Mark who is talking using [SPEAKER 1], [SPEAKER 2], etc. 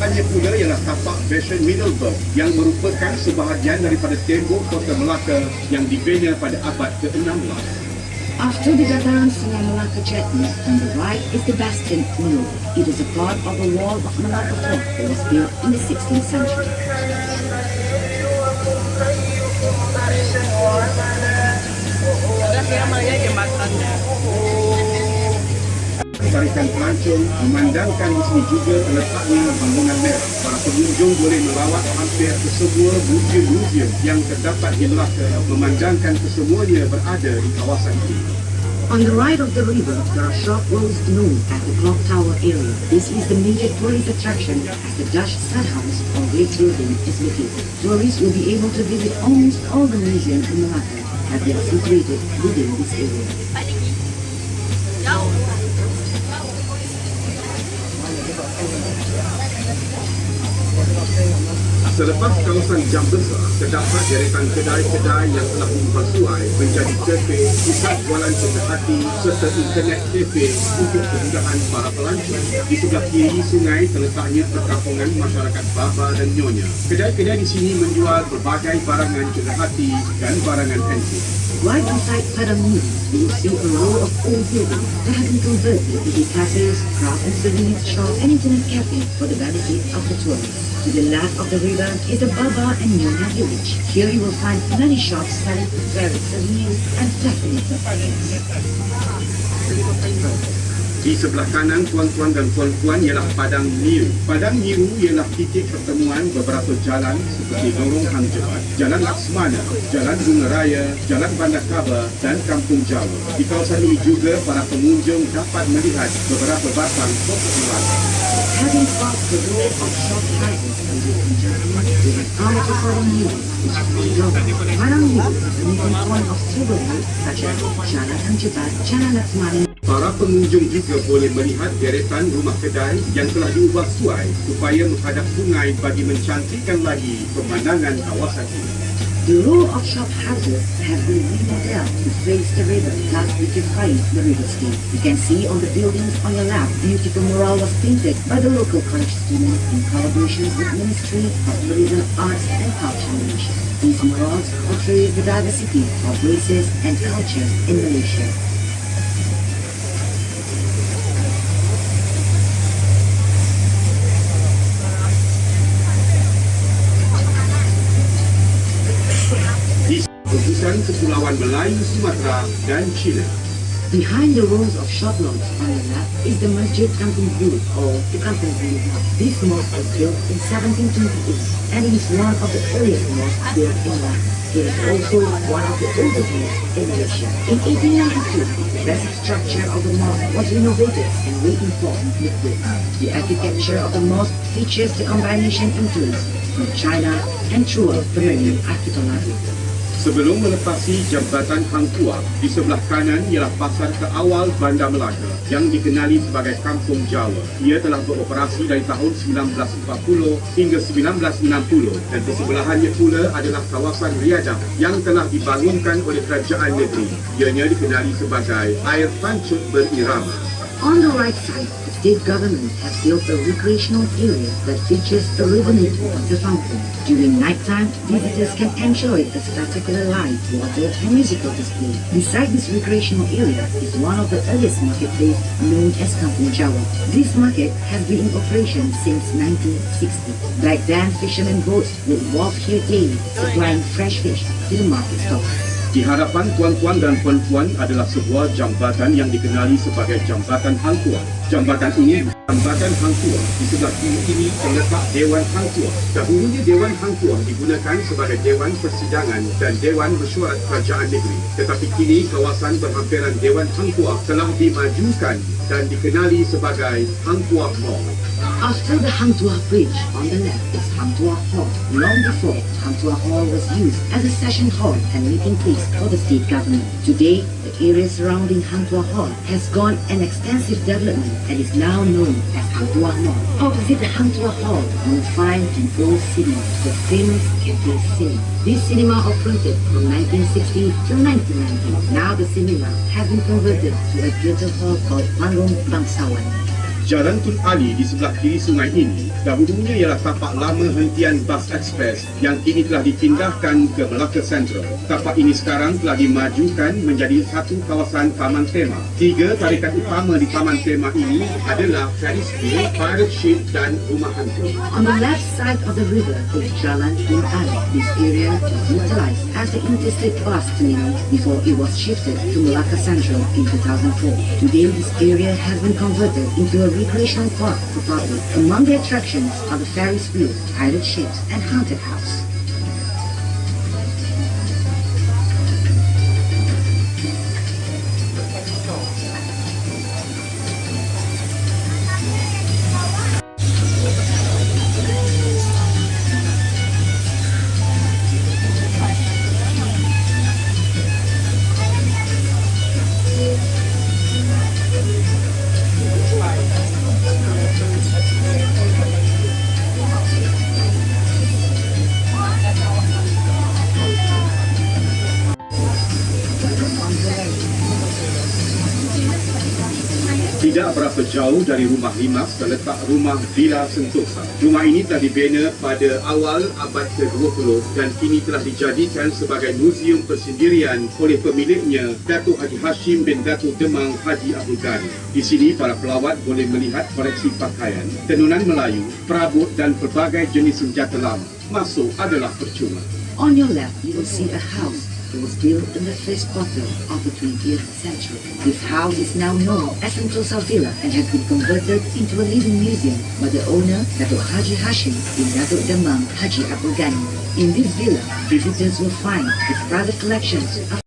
[SPEAKER 1] Hanya pula ialah tapak Fashion Middleburg yang merupakan sebahagian daripada tembok kota Melaka yang dibina pada abad ke-16.
[SPEAKER 2] After the dataran Sungai Melaka Chetna, on the right is the Bastion Mill. It is a part of the wall of Melaka Fort that was built in the 16th century.
[SPEAKER 1] Tarikan pelancong memandangkan di sini juga terletaknya bangunan merah. Para pengunjung boleh melawat hampir ke semua museum-museum yang terdapat di Melaka, memandangkan kesemuanya berada di kawasan ini.
[SPEAKER 2] On the right of the river, there are short roads known as the Clock Tower area. This is the major tourist attraction as the Dutch Stadhuis or Great Building is located. Tourists will be able to visit almost all the museums in Melaka that they are situated within this area.
[SPEAKER 1] Selepas kawasan Jam Besar, terdapat deretan kedai-kedai yang telah diubah suai menjadi kafe, pusat jualan cenderatti serta internet kafe untuk kemudahan para pelancong. Di sebelah kiri sungai terletaknya perkampungan masyarakat Baba dan Nyonya. Kedai-kedai di sini menjual berbagai barangan cenderatti dan barangan antik.
[SPEAKER 2] Right beside Padang Miri, you will see a row of old buildings that have been converted into cafes, craft and souvenirs shop and internet cafe for the benefit of the tourists. To the left of the river is the Baba and Nyonya village. Here you will find many shops selling various souvenirs and fascinating items.
[SPEAKER 1] Di sebelah kanan tuan-tuan dan puan-puan ialah Padang Niru. Padang Niru ialah titik pertemuan beberapa jalan seperti Lorong Hang Jebat, Jalan Laksmana, Jalan Bunga Raya, Jalan Bandar Kaba dan Kampung Jawa. Di kawasan ini juga para pengunjung dapat melihat beberapa batang pokok kelapa.
[SPEAKER 2] Having crossed the row of shop houses and different journeys, we have come to Padang Niru, which is the Jawa. Padang Niru is the meeting point of several roads such as Jalan Hang Jebat, Jalan Laksmana.
[SPEAKER 1] Para pengunjung juga boleh melihat deretan rumah kedai yang telah diubah suai supaya menghadap sungai bagi mencantikkan lagi pemandangan kawasan ini.
[SPEAKER 2] The row of shop houses have been remodeled to face the river, thus beautifying the riverscape. You can see on the buildings on your left, beautiful mural was painted by the local college students in collaboration with Ministry of Tourism, Arts and Culture Malaysia. These murals portray the diversity of races and cultures in Malaysia.
[SPEAKER 1] Gugusan Kepulauan Melayu Sumatera dan Chile.
[SPEAKER 2] Behind the rows of shop lots on the left is the Masjid Kampung Bulu or the Kampung Bulu Mosque. This mosque was built in 1728 and it is one of the earliest mosques built in Melaka. It is also one of the oldest mosques in Malaysia. In 1892, the basic structure of the mosque was renovated and reinforced with brick. The architecture of the mosque features the combination influence from China and throughout the Malay archipelago.
[SPEAKER 1] Sebelum melepasi Jambatan Hang Tuah, di sebelah kanan ialah pasar keawal Bandar Melaka yang dikenali sebagai Kampung Jawa. Ia telah beroperasi dari tahun 1940 hingga 1960 dan di sebelahannya pula adalah kawasan Riadah yang telah dibangunkan oleh kerajaan negeri. Ianya dikenali sebagai Air Pancut Berirama.
[SPEAKER 2] On the right side, the state government has built a recreational area that features a riverine of the fountain. During nighttime, visitors can enjoy the spectacular light, water and musical display. Beside this recreational area is one of the earliest marketplace known as Kampung Jawa. This market has been in operation since 1960. Back then, fishermen boats would walk here daily, supplying fresh fish to the market stalls.
[SPEAKER 1] Di hadapan tuan-tuan dan puan-puan adalah sebuah jambatan yang dikenali sebagai Jambatan Hang Tuah. Jambatan ini Jambatan Hang Tuah di sebelah kiri ini terletak Dewan Hang Tuah. Dahulunya Dewan Hang Tuah digunakan sebagai Dewan Persidangan dan Dewan Mesyuarat Kerajaan Negeri. Tetapi kini kawasan berhampiran Dewan Hang Tuah telah dimajukan dan dikenali sebagai Hang Tuah Mall.
[SPEAKER 2] After the Hang Tuah Bridge, on the left is Hang Tuah Hall. Long before, Hang Tuah Hall was used as a session hall and meeting place for the state government. Today, the area surrounding Hang Tuah Hall has gone an extensive development and is now known as Hang Tuah Mall. Opposite the Hang Tuah Hall, you will find an old cinema, the famous Cathay Cinema. This cinema operated from 1960 to 1990. Now the cinema has been converted to a theatre hall called Panggung Bangsawan.
[SPEAKER 1] Jalan Tun Ali di sebelah kiri sungai ini dahulunya ialah tapak lama hentian bas ekspres yang kini telah dipindahkan ke Melaka Central. Tapak ini sekarang telah dimajukan menjadi satu kawasan taman tema. Tiga tarikan utama di taman tema ini adalah Ferris Wheel, Pirate Ship dan Rumah Hantu.
[SPEAKER 2] On the left side of the river is Jalan Tun Ali. This area was utilized as the interstate bus terminal before it was shifted to Melaka Central in 2004. Today, this area has been converted into a recreational park for public. Among the attractions are the Ferris wheel, pirate ships, and haunted house.
[SPEAKER 1] Tidak berapa jauh dari Rumah Limas terletak Rumah Villa Sentosa. Rumah ini telah dibina pada awal abad ke-20 dan kini telah dijadikan sebagai muzium persendirian oleh pemiliknya, Datuk Haji Hashim bin Datuk Demang Haji Abdul Ghani. Di sini para pelawat boleh melihat koleksi pakaian, tenunan Melayu, perabot dan pelbagai jenis senjata lama. Masuk adalah percuma.
[SPEAKER 2] On your left, you will see a house. It was built in the first quarter of the 20th century. This house is now known as Sentosa Villa and has been converted into a living museum by the owner, Datuk Haji Hashim bin Datuk Demang Haji Abdul Ghani. In this villa, visitors will find his private collections of